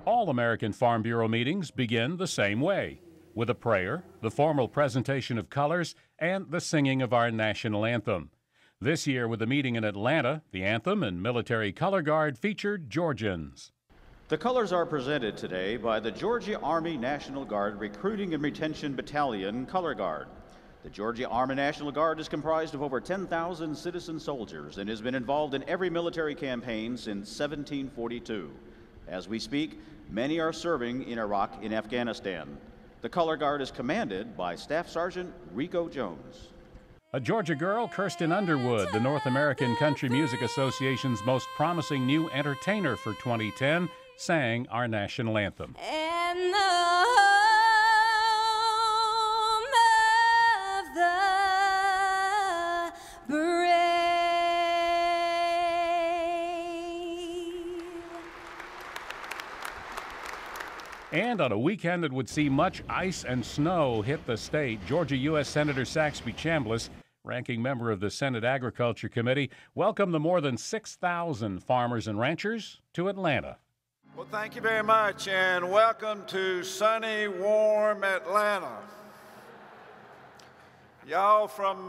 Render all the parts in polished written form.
All American Farm Bureau meetings begin the same way, with a prayer, the formal presentation of colors, and the singing of our national anthem. This year, with the meeting in Atlanta, the anthem and military color guard featured Georgians. The colors are presented today by the Georgia Army National Guard Recruiting and Retention Battalion Color Guard. The Georgia Army National Guard is comprised of over 10,000 citizen soldiers and has been involved in every military campaign since 1742. As we speak, many are serving in Iraq and Afghanistan. The Color Guard is commanded by Staff Sergeant Rico Jones. A Georgia girl, Kirsten Underwood, the North American Country Music Association's most promising new entertainer for 2010, sang our national anthem. And the home of the brave. And on a weekend that would see much ice and snow hit the state, Georgia U.S. Senator Saxby Chambliss, ranking member of the Senate Agriculture Committee, welcomed the more than 6,000 farmers and ranchers to Atlanta. Well, thank you very much, and welcome to sunny, warm Atlanta. Y'all from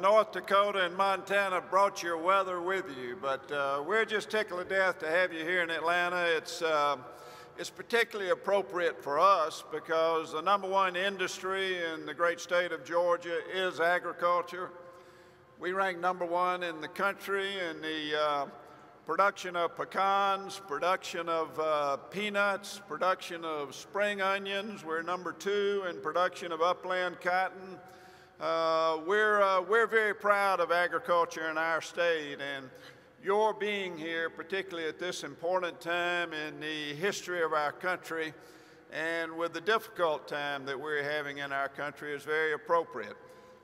North Dakota and Montana brought your weather with you, but we're just tickled to death to have you here in Atlanta. It's particularly appropriate for us because the #1 industry in the great state of Georgia is agriculture. We rank #1 in the country in the production of pecans, production of peanuts, production of spring onions. We're #2 in production of upland cotton. We're very proud of agriculture in our state, and your being here, particularly at this important time in the history of our country and with the difficult time that we're having in our country, is very appropriate.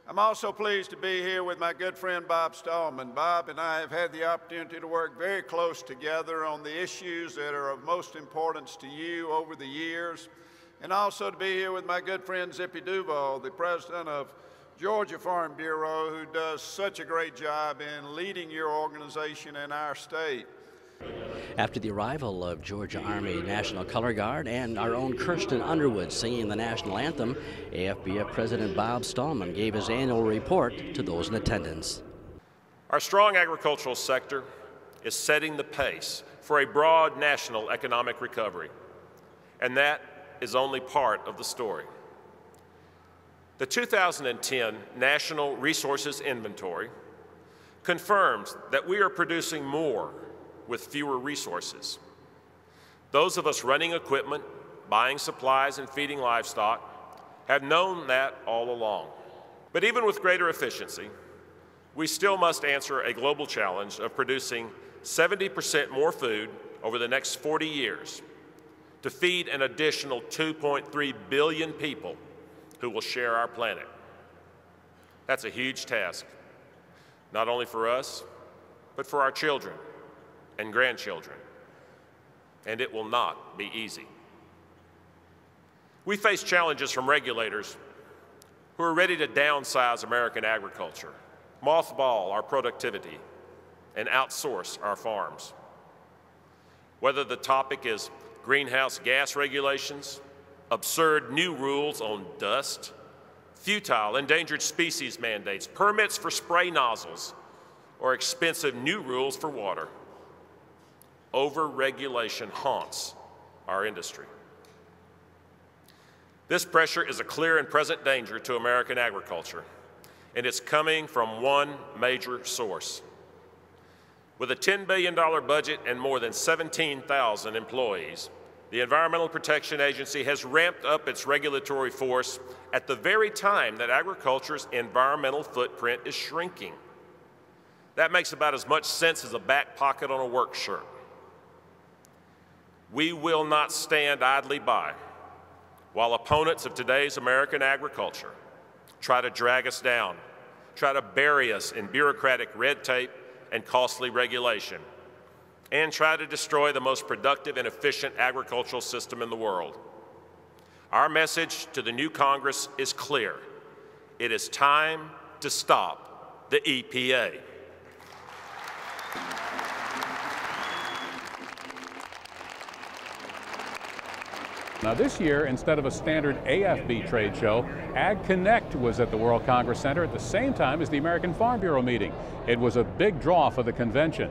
I'm also pleased to be here with my good friend Bob Stallman. Bob and I have had the opportunity to work very close together on the issues that are of most importance to you over the years, and also to be here with my good friend Zippy Duval, the president of Georgia Farm Bureau, who does such a great job in leading your organization in our state. After the arrival of Georgia Army National Color Guard and our own Kirsten Underwood singing the national anthem, AFBF President Bob Stallman gave his annual report to those in attendance. Our strong agricultural sector is setting the pace for a broad national economic recovery, and that is only part of the story. The 2010 National Resources Inventory confirms that we are producing more with fewer resources. Those of us running equipment, buying supplies, and feeding livestock have known that all along. But even with greater efficiency, we still must answer a global challenge of producing 70% more food over the next 40 years to feed an additional 2.3 billion people who will share our planet. That's a huge task, not only for us, but for our children and grandchildren, and it will not be easy. We face challenges from regulators who are ready to downsize American agriculture, mothball our productivity, and outsource our farms. Whether the topic is greenhouse gas regulations, absurd new rules on dust, futile endangered species mandates, permits for spray nozzles, or expensive new rules for water, over-regulation haunts our industry. This pressure is a clear and present danger to American agriculture, and it's coming from one major source. With a $10 billion budget and more than 17,000 employees, the Environmental Protection Agency has ramped up its regulatory force at the very time that agriculture's environmental footprint is shrinking. That makes about as much sense as a back pocket on a work shirt. We will not stand idly by while opponents of today's American agriculture try to drag us down, try to bury us in bureaucratic red tape and costly regulation, and try to destroy the most productive and efficient agricultural system in the world. Our message to the new Congress is clear. It is time to stop the EPA. Now this year, instead of a standard AFB trade show, Ag Connect was at the World Congress Center at the same time as the American Farm Bureau meeting. It was a big draw for the convention.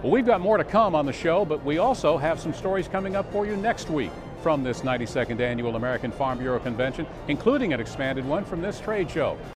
Well, we've got more to come on the show, but we also have some stories coming up for you next week from this 92nd Annual American Farm Bureau Convention, including an expanded one from this trade show.